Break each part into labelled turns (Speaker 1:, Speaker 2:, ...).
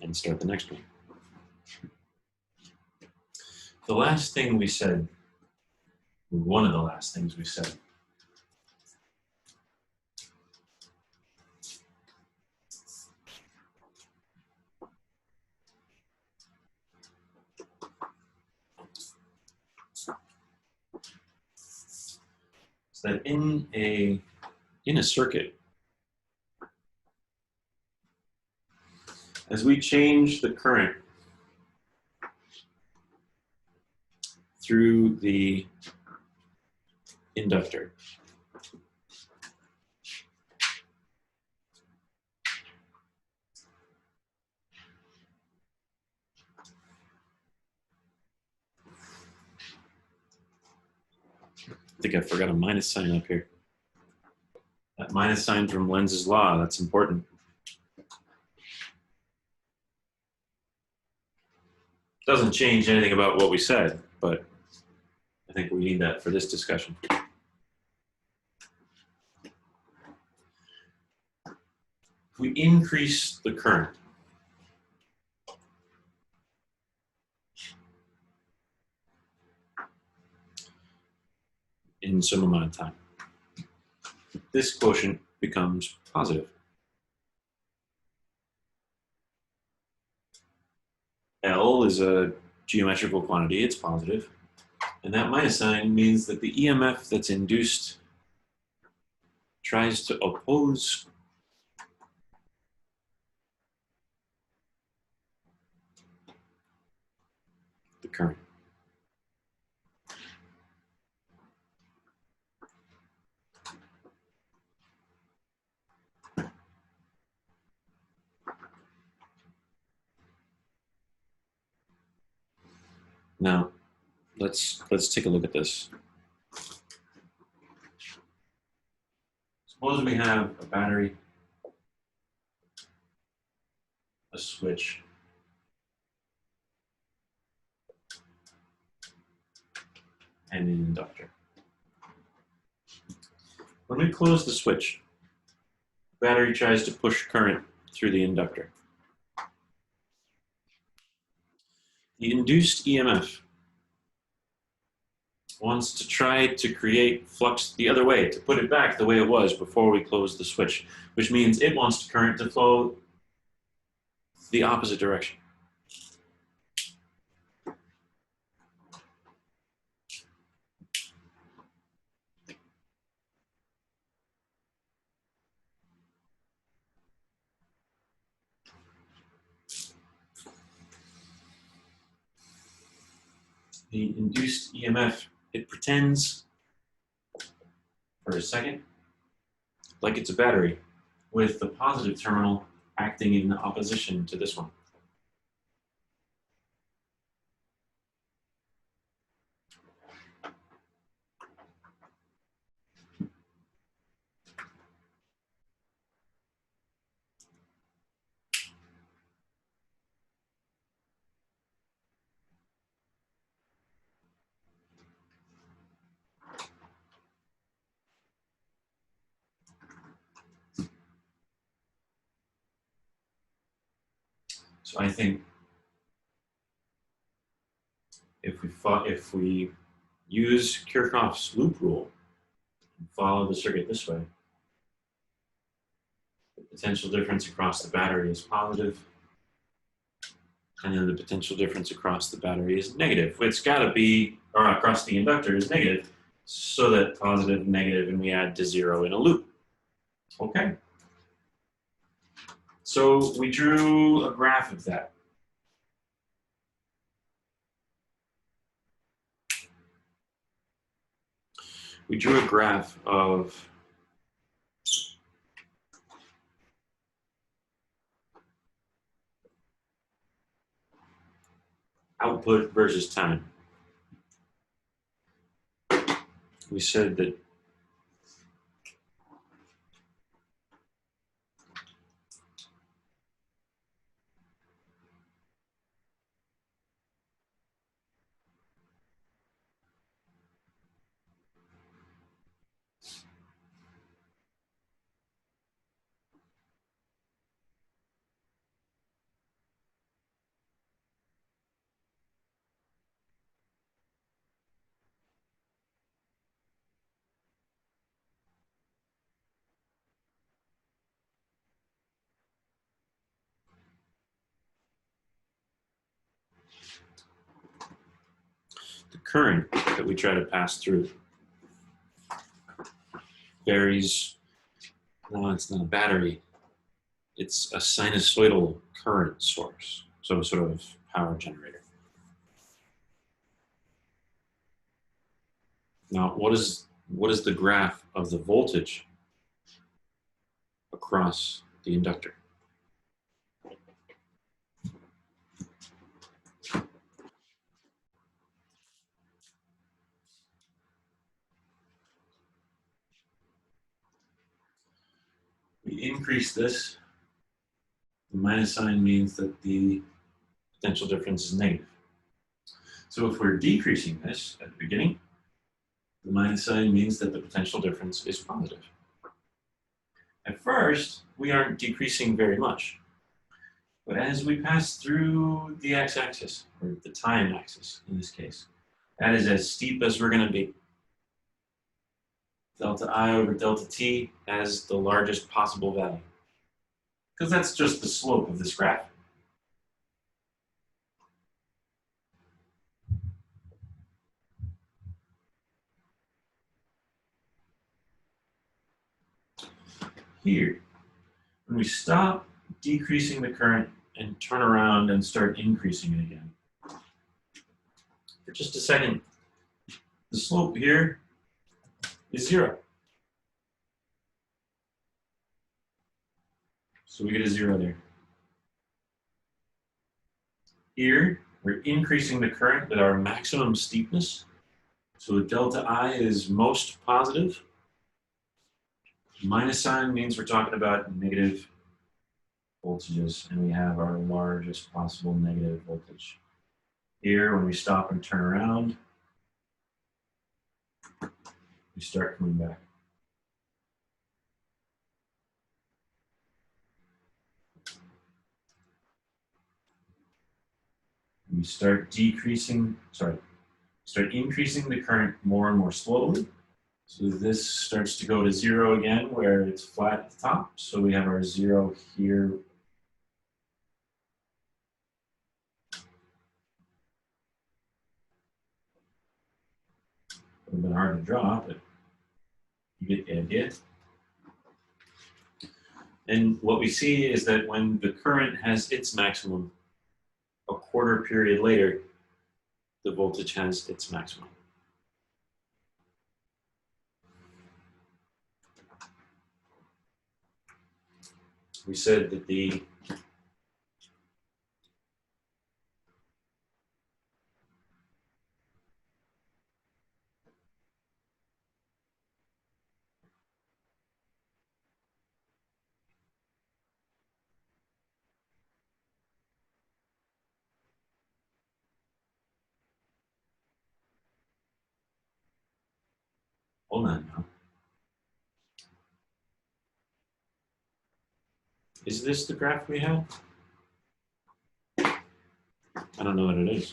Speaker 1: and start the next one. The last thing we said, one of the last things we said, is that in a circuit, as we change the current through the inductor, I think I forgot a minus sign up here. That minus sign from Lenz's law, that's important. Doesn't change anything about what we said, but I think we need that for this discussion. If we increase the current, in some amount of time, this quotient becomes positive. L is a geometrical quantity, it's positive. And that minus sign means that the EMF that's induced tries to oppose the current. Now, let's take a look at this. Suppose we have a battery, a switch, and an inductor. When we close the switch, the battery tries to push current through the inductor. The induced EMF wants to try to create flux the other way, to put it back the way it was before we closed the switch, which means it wants the current to flow the opposite direction. The induced EMF, it pretends for a second like it's a battery with the positive terminal acting in opposition to this one. So I think if we use Kirchhoff's loop rule and follow the circuit this way, the potential difference across the battery is positive, and then the potential difference across the battery is negative. It's got to be, or across the inductor is negative, so that positive, negative, and we add to 0 in a loop. Okay. So we drew a graph of that. We drew a graph of output versus time. We said that current that we try to pass through varies. No, it's not a battery. It's a sinusoidal current source, so a sort of power generator. Now, what is the graph of the voltage across the inductor? We increase this. The minus sign means that the potential difference is negative. So if we're decreasing this at the beginning, the minus sign means that the potential difference is positive. At first, we aren't decreasing very much. But as we pass through the x-axis, or the time axis in this case, that is as steep as we're going to be. Delta I over delta t has the largest possible value. Because that's just the slope of this graph. Here, when we stop decreasing the current and turn around and start increasing it again, for just a second, the slope here is 0. So we get a 0 there. Here, we're increasing the current at our maximum steepness. So delta I is most positive. Minus sign means we're talking about negative voltages, and we have our largest possible negative voltage. Here, when we stop and turn around, we start coming back. We start increasing the current more and more slowly. So this starts to go to 0 again, where it's flat at the top. So we have our 0 here. It would have been hard to draw, but you get the idea. And what we see is that when the current has its maximum, a quarter period later, the voltage has its maximum. We said that the hold on now. Is this the graph we have? I don't know what it is.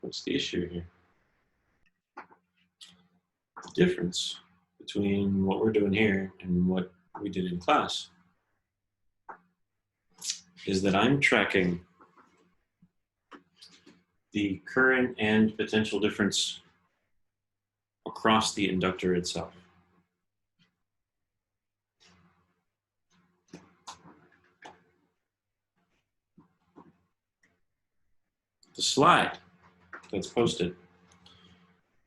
Speaker 1: What's the issue here? The difference between what we're doing here and what we did in class is that I'm tracking the current and potential difference across the inductor itself. The slide that's posted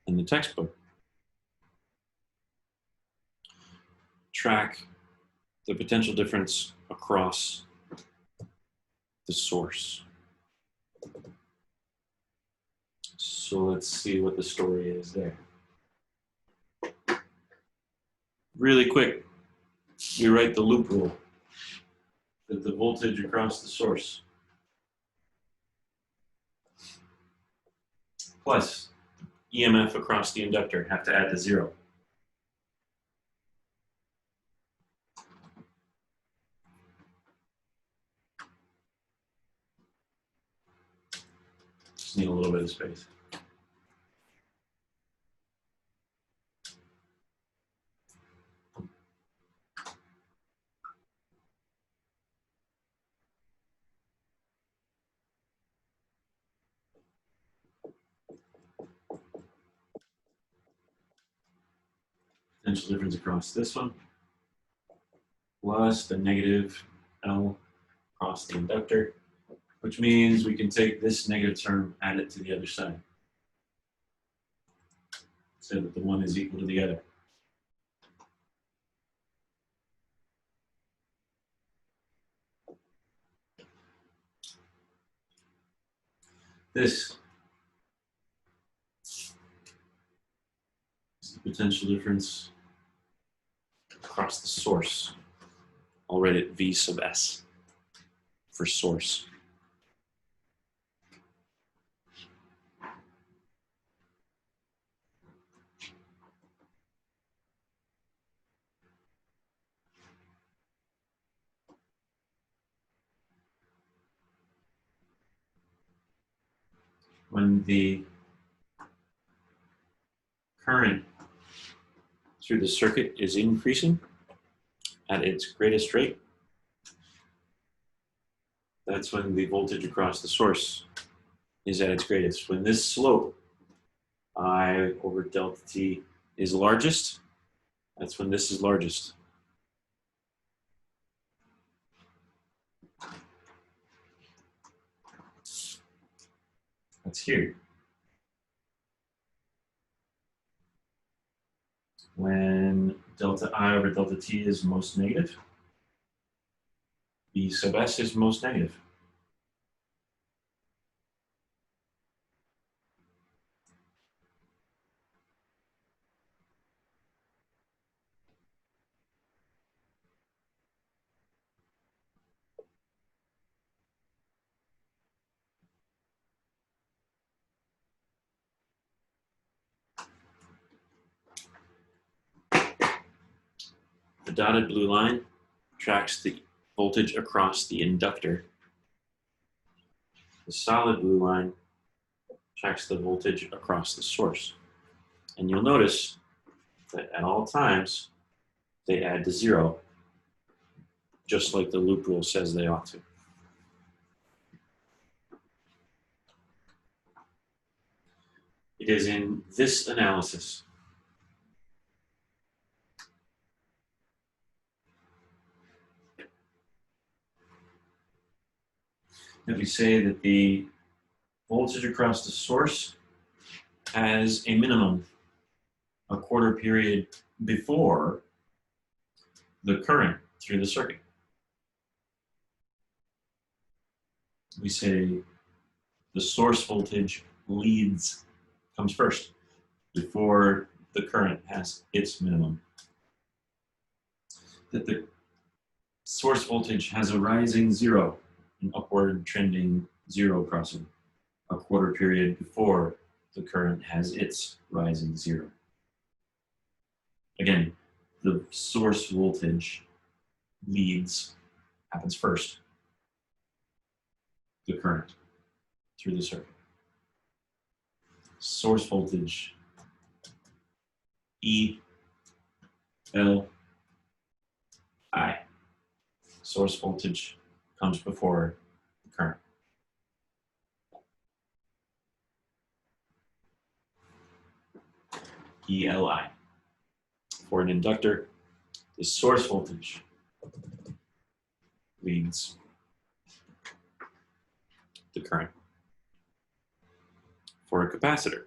Speaker 1: in the textbook track the potential difference across the source. So let's see what the story is there. Really quick, we write the loop rule that the voltage across the source plus EMF across the inductor have to add to 0. Just need a little bit of space. Potential difference across this one plus the negative L across the inductor, which means we can take this negative term, add it to the other side, so that the one is equal to the other. This is the potential difference across the source. I'll write it V sub S for source. When the current through the circuit is increasing at its greatest rate, that's when the voltage across the source is at its greatest. When this slope, I over delta T, is largest, that's when this is largest. That's here. When delta I over delta T is most negative, V sub S is most negative. The dotted blue line tracks the voltage across the inductor. The solid blue line tracks the voltage across the source. And you'll notice that at all times, they add to 0, just like the loop rule says they ought to. It is in this analysis that we say that the voltage across the source has a minimum a quarter period before the current through the circuit. We say the source voltage comes first before the current has its minimum. That the source voltage has a rising 0, an upward trending 0 crossing a quarter period before the current has its rising 0. Again, the source voltage happens first, the current through the circuit. Source voltage E L I. Source voltage comes before the current. ELI. For an inductor, the source voltage leads the current. For a capacitor,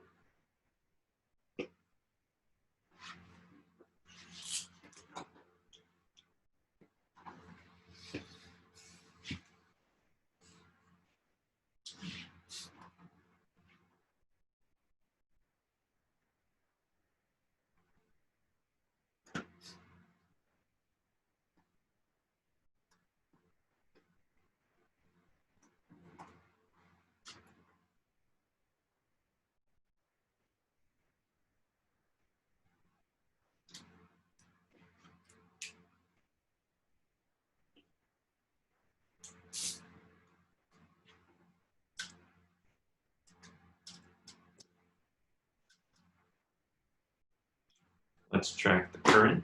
Speaker 1: Let's track the current.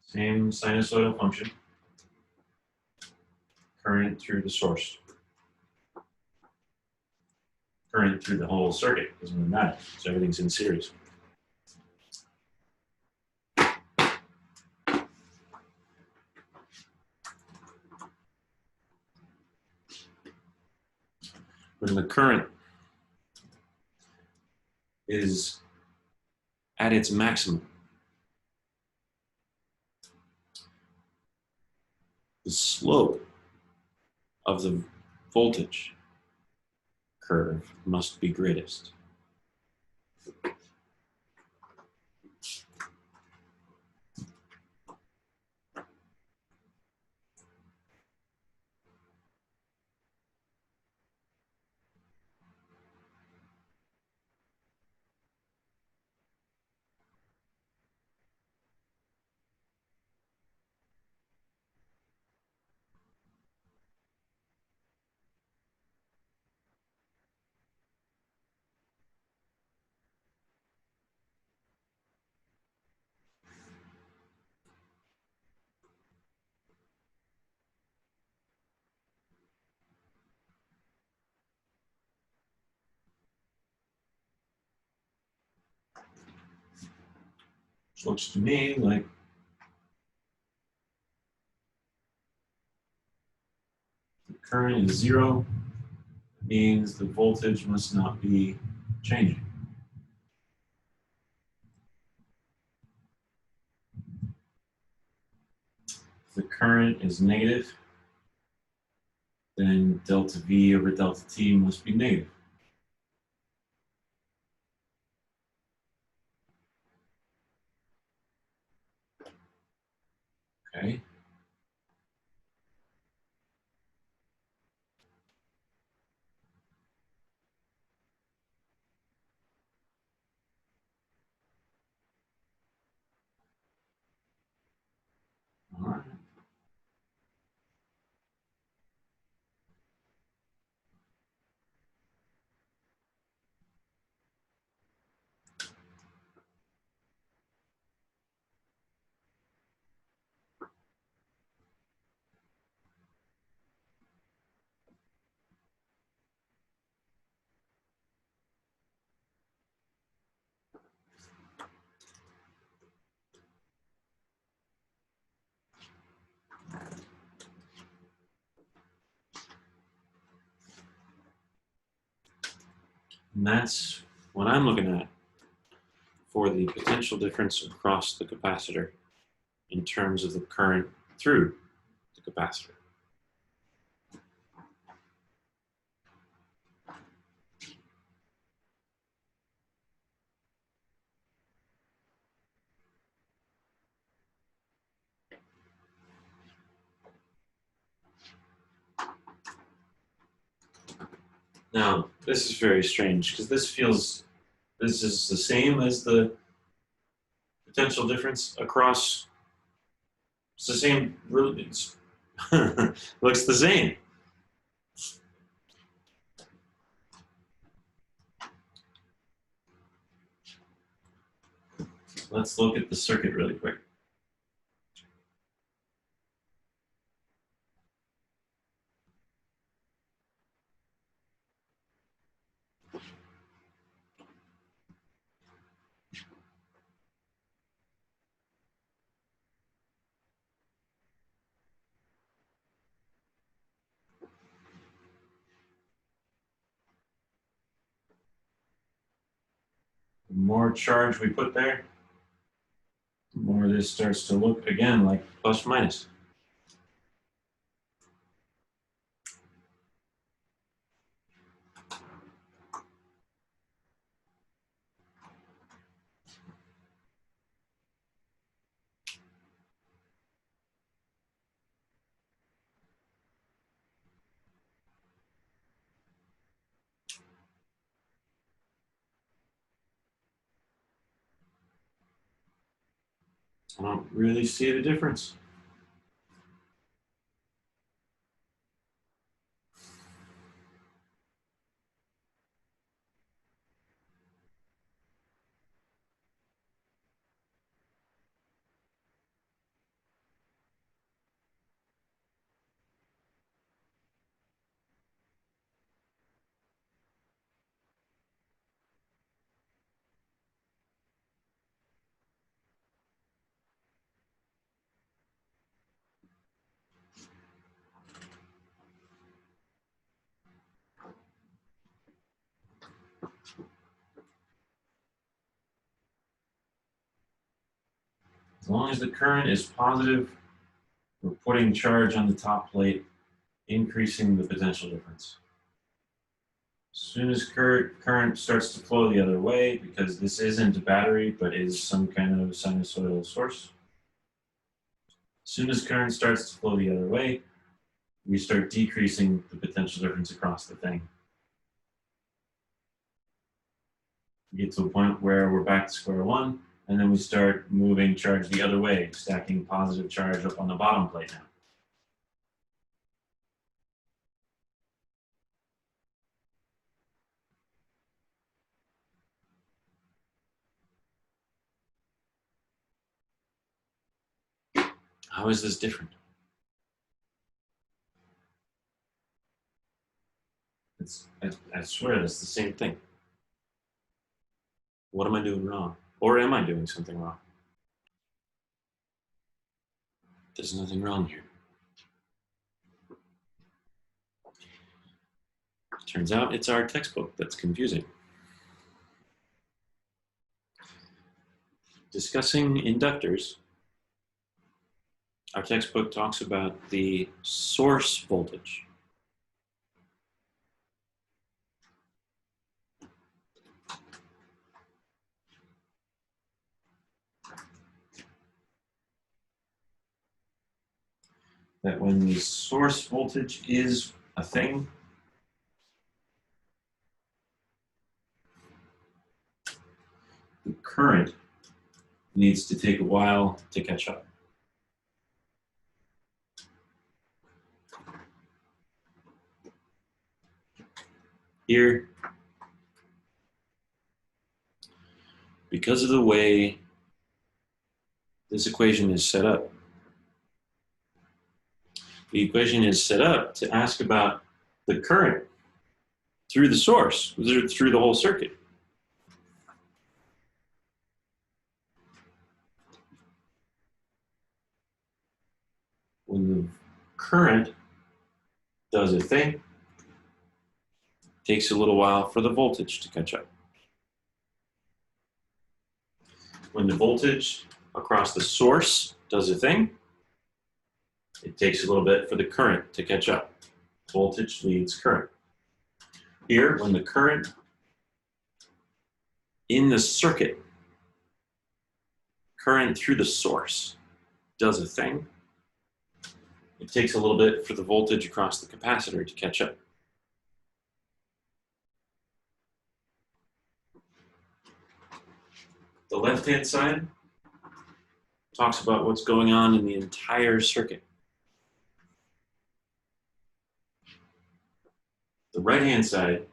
Speaker 1: Same sinusoidal function. Current through the source. Current through the whole circuit, doesn't really matter, so everything's in series. When the current is at its maximum, the slope of the voltage curve must be greatest. Which looks to me like the current is 0, means the voltage must not be changing. If the current is negative, then delta V over delta T must be negative. Okay. All right. And that's what I'm looking at for the potential difference across the capacitor in terms of the current through the capacitor. Now, this is very strange because this is the same as the potential difference across, it's the same, really, it's looks the same. Let's look at the circuit really quick. The more charge we put there, the more this starts to look, again, like plus minus. I don't really see the difference. As long as the current is positive, we're putting charge on the top plate, increasing the potential difference. As soon as current starts to flow the other way, because this isn't a battery, but is some kind of sinusoidal source, as soon as current starts to flow the other way, we start decreasing the potential difference across the thing. We get to a point where we're back to square one, and then we start moving charge the other way, stacking positive charge up on the bottom plate now. How is this different? I swear that's the same thing. What am I doing wrong? Or am I doing something wrong? There's nothing wrong here. Turns out it's our textbook that's confusing. Discussing inductors, our textbook talks about the source voltage. That when the source voltage is a thing, the current needs to take a while to catch up. Here, because of the way this equation is set up, the equation is set up to ask about the current through the source, through the whole circuit. When the current does a thing, it takes a little while for the voltage to catch up. When the voltage across the source does a thing, it takes a little bit for the current to catch up. Voltage leads current. Here, when the current in the circuit, current through the source, does a thing, it takes a little bit for the voltage across the capacitor to catch up. The left-hand side talks about what's going on in the entire circuit. The right-hand side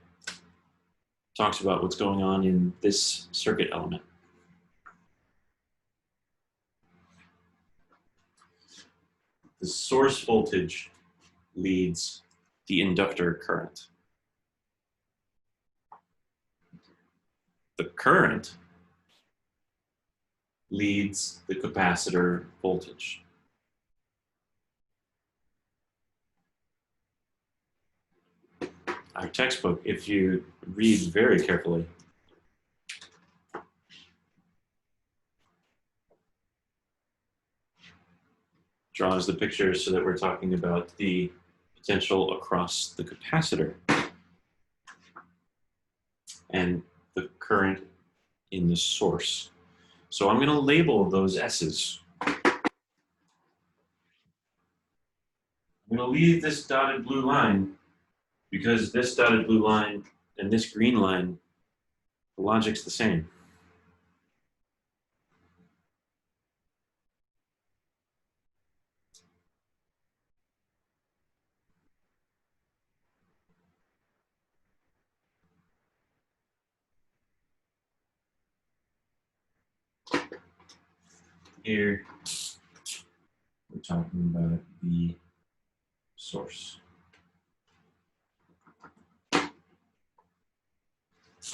Speaker 1: talks about what's going on in this circuit element. The source voltage leads the inductor current. The current leads the capacitor voltage. Our textbook, if you read very carefully, draws the picture so that we're talking about the potential across the capacitor and the current in the source. So I'm going to label those S's. I'm going to leave this dotted blue line because this dotted blue line and this green line, the logic's the same. here, we're talking about the source.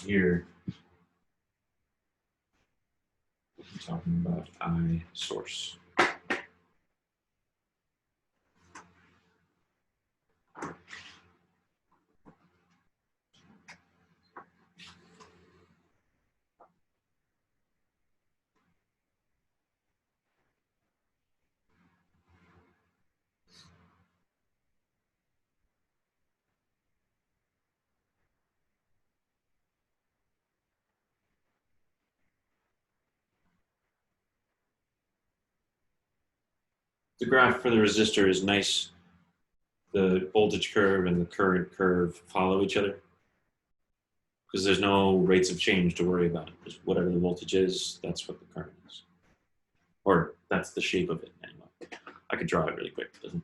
Speaker 1: Here, we're talking about I source. The graph for the resistor is nice. The voltage curve and the current curve follow each other because there's no rates of change to worry about. Just whatever the voltage is, that's what the current is. Or that's the shape of it anyway. I could draw it really quick. Doesn't.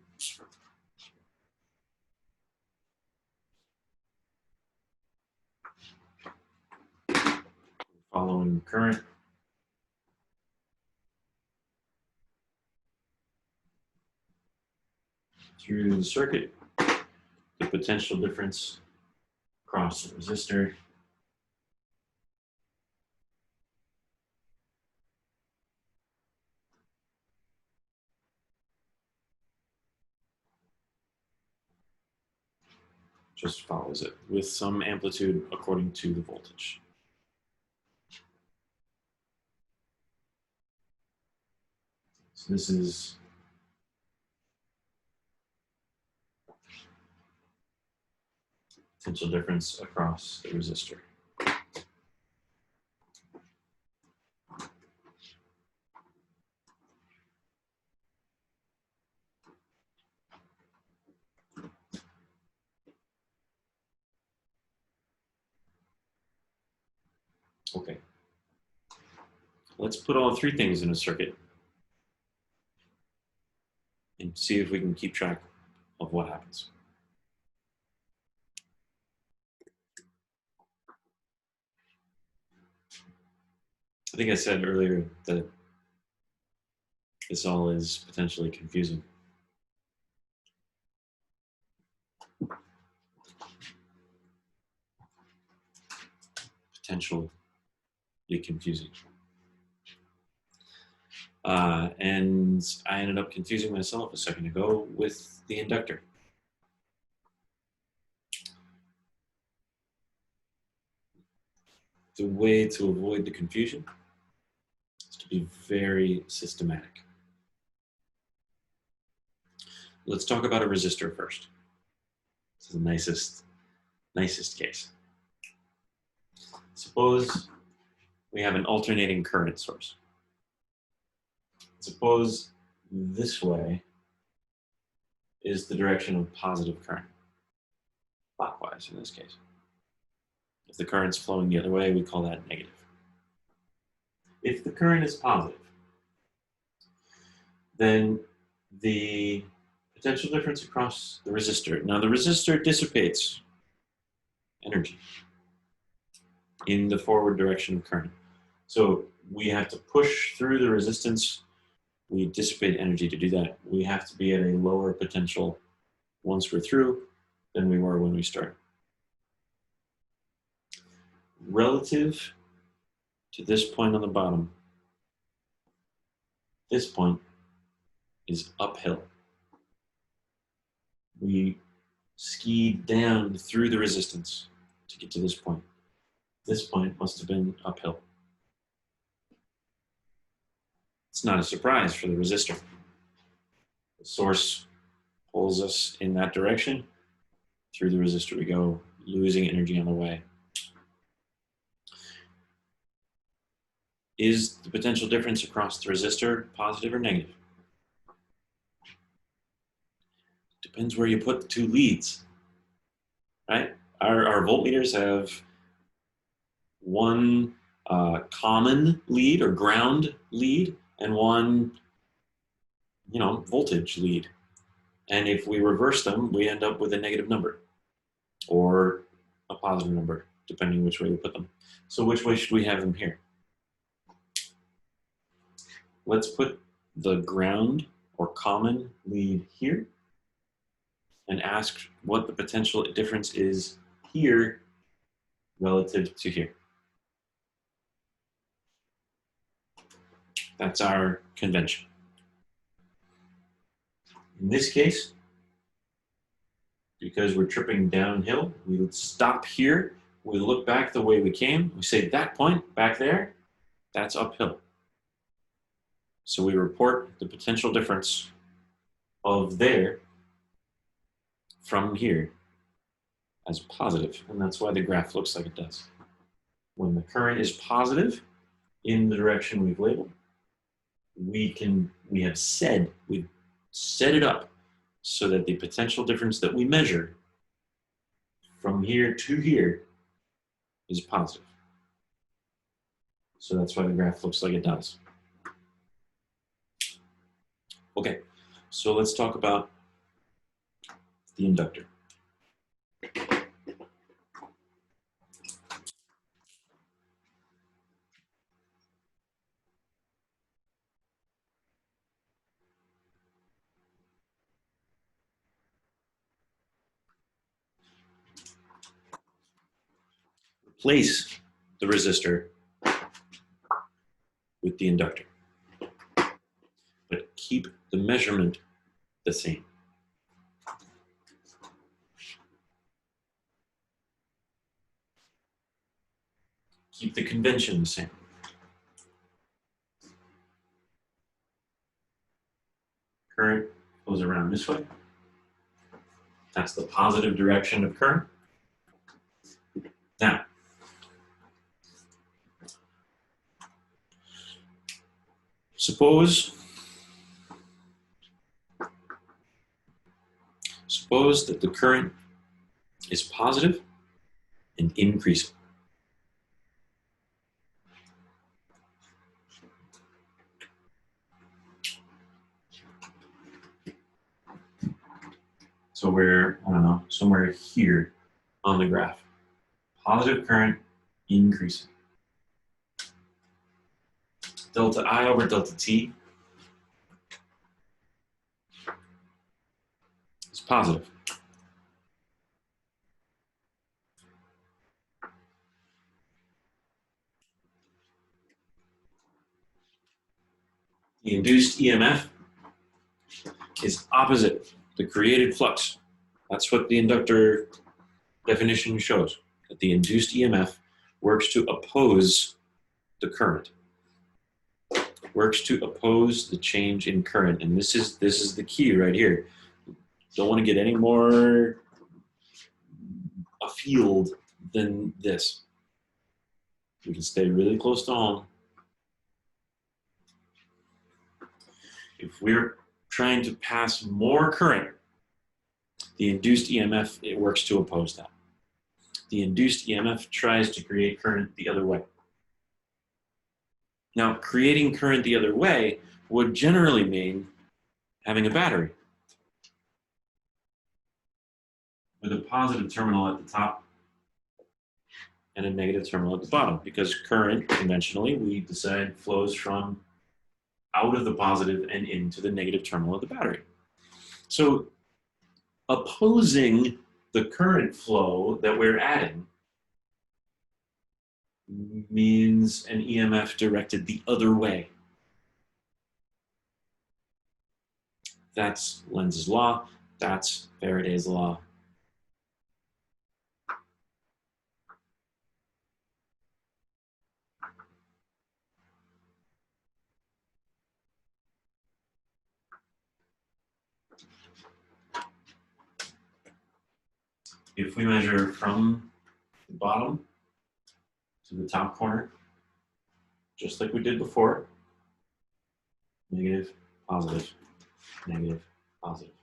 Speaker 1: Following current. Through the circuit, the potential difference across the resistor just follows it with some amplitude according to the voltage. So this is potential difference across the resistor. Okay. Let's put all three things in a circuit and see if we can keep track of what happens. I think I said earlier that this all is potentially confusing. Potentially confusing. And I ended up confusing myself a second ago with the inductor. The way to avoid the confusion is to be very systematic. Let's talk about a resistor first. This is the nicest case. Suppose we have an alternating current source. Suppose this way is the direction of positive current, clockwise in this case. If the current's flowing the other way, we call that negative. If the current is positive, then the potential difference across the resistor. Now the resistor dissipates energy in the forward direction of current. So we have to push through the resistance. We dissipate energy to do that. We have to be at a lower potential once we're through than we were when we started. Relative to this point on the bottom, this point is uphill. We skied down through the resistance to get to this point. This point must have been uphill. It's not a surprise for the resistor. The source pulls us in that direction. Through the resistor we go, losing energy on the way. Is the potential difference across the resistor positive or negative? Depends where you put the two leads, right? Our voltmeters have one common lead or ground lead and one, voltage lead. And if we reverse them, we end up with a negative number or a positive number, depending which way we put them. So which way should we have them here? let's put the ground or common lead here and ask what the potential difference is here relative to here. That's our convention. In this case, because we're tripping downhill, we stop here, we look back the way we came, we say that point back there, that's uphill. So we report the potential difference of there from here as positive, and that's why the graph looks like it does. When the current is positive in the direction we've labeled, we've set it up so that the potential difference that we measure from here to here is positive. So that's why the graph looks like it does. Okay, so let's talk about the inductor. Replace the resistor with the inductor, but keep the measurement the same. Keep the convention the same. Current goes around this way. That's the positive direction of current. Now, suppose that the current is positive and increasing. So we're, I don't know, somewhere here on the graph. Positive current increasing. Delta I over delta T is positive. The induced EMF is opposite the created flux. That's what the inductor definition shows, that the induced EMF works to oppose the current, works to oppose the change in current. And this is the key right here. Don't want to get any more afield than this. We can stay really close to home. If we're trying to pass more current, the induced EMF, it works to oppose that. The induced EMF tries to create current the other way. Now, creating current the other way would generally mean having a battery with a positive terminal at the top and a negative terminal at the bottom, because current, conventionally, we decide flows from out of the positive and into the negative terminal of the battery. So opposing the current flow that we're adding means an EMF directed the other way. That's Lenz's law. That's Faraday's law. If we measure from the bottom to the top corner, just like we did before, negative, positive, negative, positive.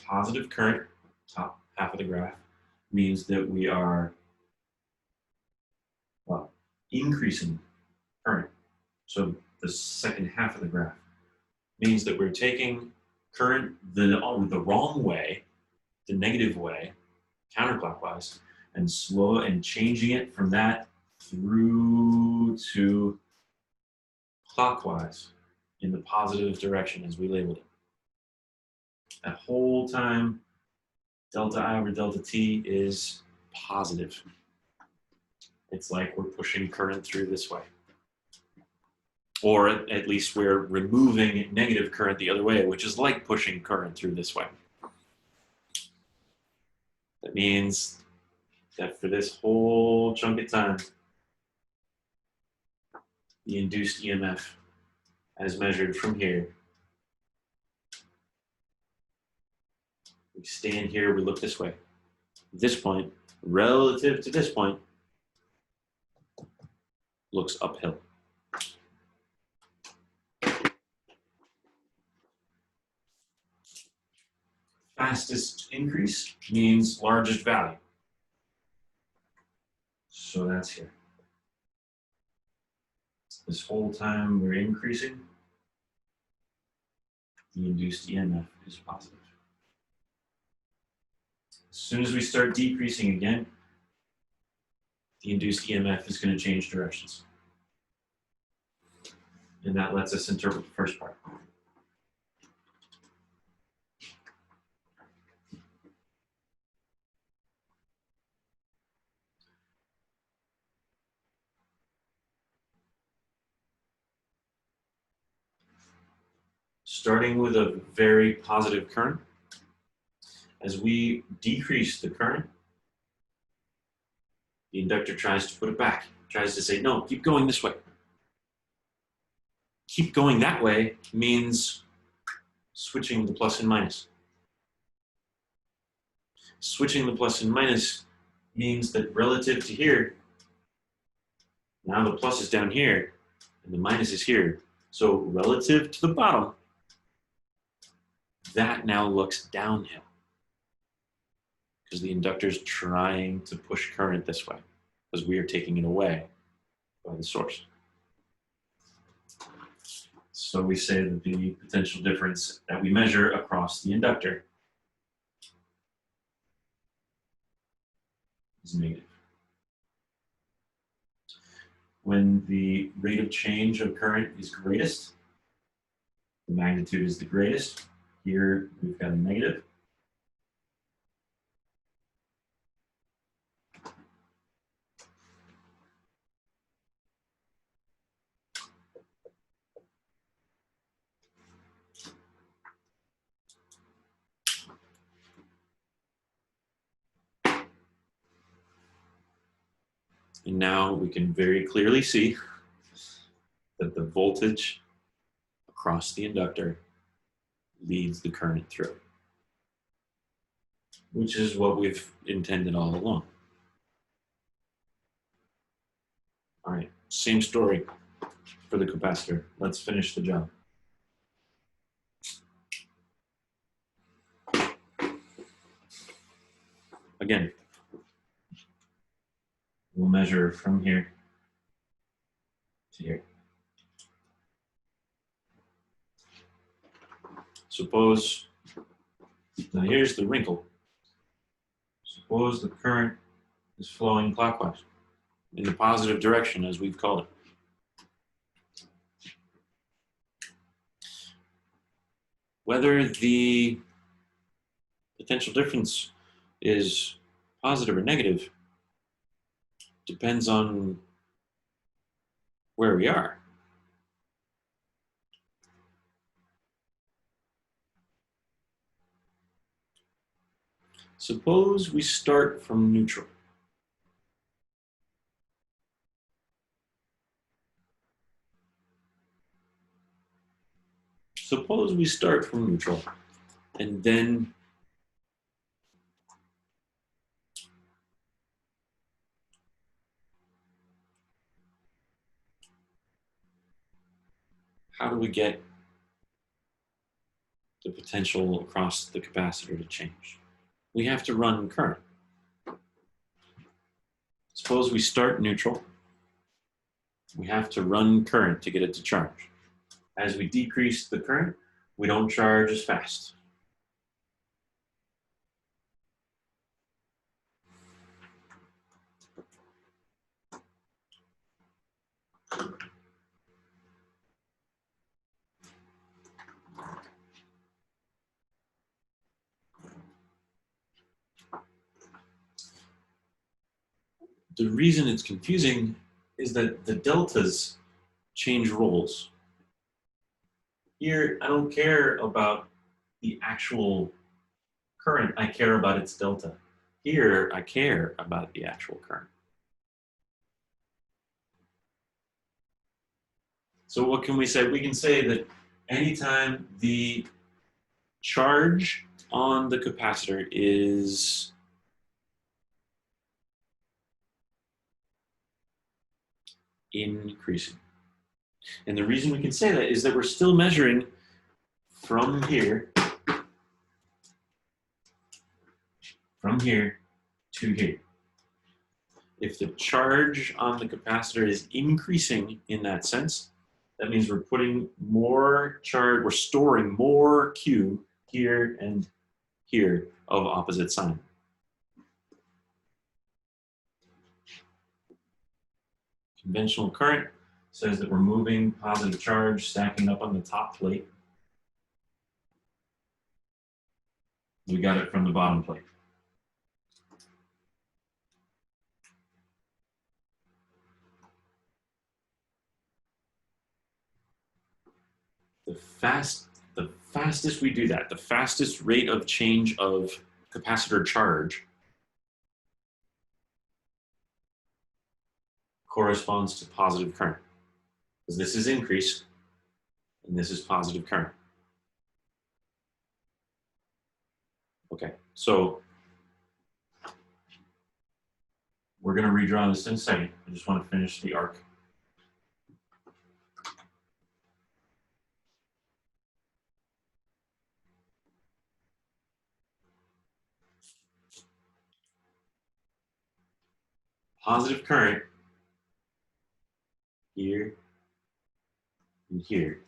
Speaker 1: Positive current, top half of the graph, means that we are increasing So the second half of the graph means that we're taking current the wrong way, the negative way, counterclockwise, and changing it from that through to clockwise in the positive direction as we labeled it. That whole time, delta I over delta T is positive. It's like we're pushing current through this way. Or at least we're removing negative current the other way, which is like pushing current through this way. That means that for this whole chunk of time, the induced EMF as measured from here, we stand here, we look this way. This point, relative to this point, looks uphill. Fastest increase means largest value. So that's here. This whole time we're increasing, the induced EMF is positive. As soon as we start decreasing again, the induced EMF is going to change directions. And that lets us interpret the first part. Starting with a very positive current, as we decrease the current, the inductor tries to put it back, tries to say, no, keep going this way. Keep going that way means switching the plus and minus. Switching the plus and minus means that relative to here, now the plus is down here and the minus is here. So relative to the bottom, that now looks downhill because the inductor is trying to push current this way because we are taking it away by the source. So we say that the potential difference that we measure across the inductor is negative. When the rate of change of current is greatest, the magnitude is the greatest. Here we've got a negative. And now we can very clearly see that the voltage across the inductor leads the current through, which is what we've intended all along. All right, same story for the capacitor. Let's finish the job. Again, we'll measure from here to here. Suppose, now here's the wrinkle. Suppose the current is flowing clockwise in the positive direction, as we've called it. Whether the potential difference is positive or negative depends on where we are. Suppose we start from neutral. Suppose we start from neutral and then how do we get the potential across the capacitor to change? We have to run current. Suppose we start neutral We have to run current to get it to charge. As we decrease the current, we don't charge as fast. The reason it's confusing is that the deltas change roles. Here, I don't care about the actual current, I care about its delta. Here, I care about the actual current. So what can we say? We can say that anytime the charge on the capacitor is increasing. And the reason we can say that is that we're still measuring from here to here. If the charge on the capacitor is increasing in that sense, that means we're putting more charge, we're storing more Q here and here of opposite sign. Conventional current says that we're moving positive charge stacking up on the top plate. We got it from the bottom plate. The fastest we do that, the fastest rate of change of capacitor charge corresponds to positive current. Because this is increase and this is positive current. Okay, so we're going to redraw this in a second. I just want to finish the arc. Positive current here and here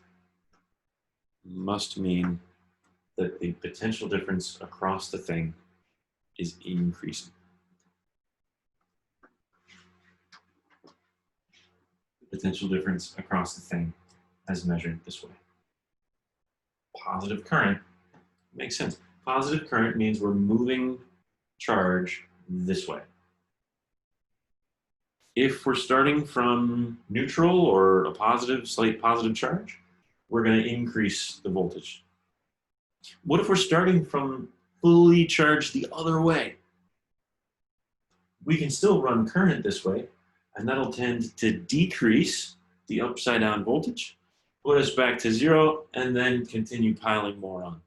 Speaker 1: must mean that the potential difference across the thing is increasing. The potential difference across the thing as measured this way. Positive current makes sense. Positive current means we're moving charge this way. If we're starting from neutral or a positive, slight positive charge, we're going to increase the voltage. What if we're starting from fully charged the other way? We can still run current this way, and that'll tend to decrease the upside down voltage, put us back to 0, and then continue piling more on.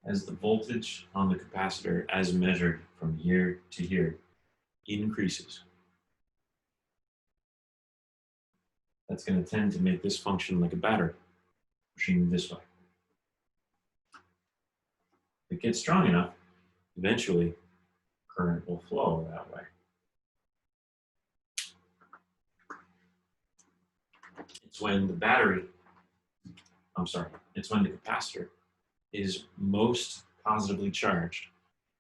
Speaker 1: As the voltage on the capacitor as measured from here to here increases, that's going to tend to make this function like a battery, pushing this way. If it gets strong enough, eventually current will flow that way. It's when the capacitor is most positively charged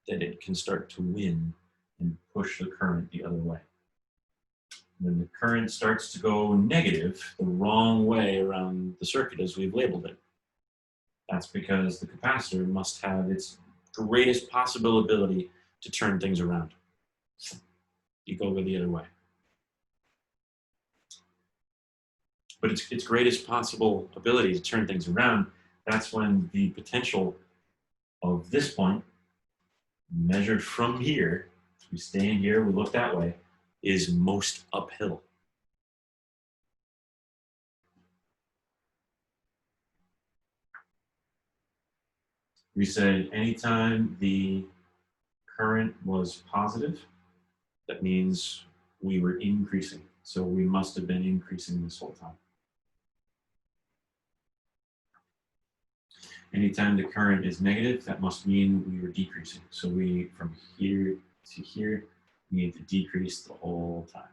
Speaker 1: that it can start to win and push the current the other way. When the current starts to go negative, the wrong way around the circuit as we've labeled it, that's because the capacitor must have its greatest possible ability to turn things around. You go the other way. But its greatest possible ability to turn things around, that's when the potential of this point, measured from here, we stand here, we look that way, is most uphill. We said anytime the current was positive, that means we were increasing. So we must have been increasing this whole time. Anytime the current is negative, that must mean we were decreasing. So we, from here to here, we need to decrease the whole time.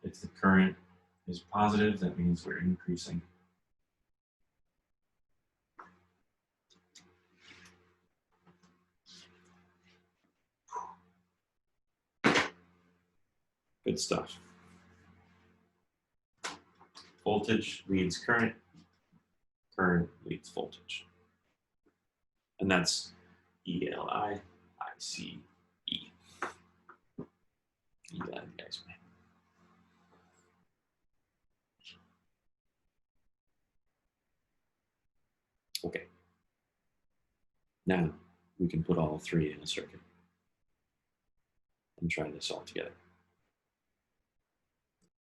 Speaker 1: If the current is positive, that means we're increasing. Good stuff. Voltage leads current, current leads voltage. And that's ELI, ICE. Eli, guys. Okay. Now we can put all three in a circuit and try this all together.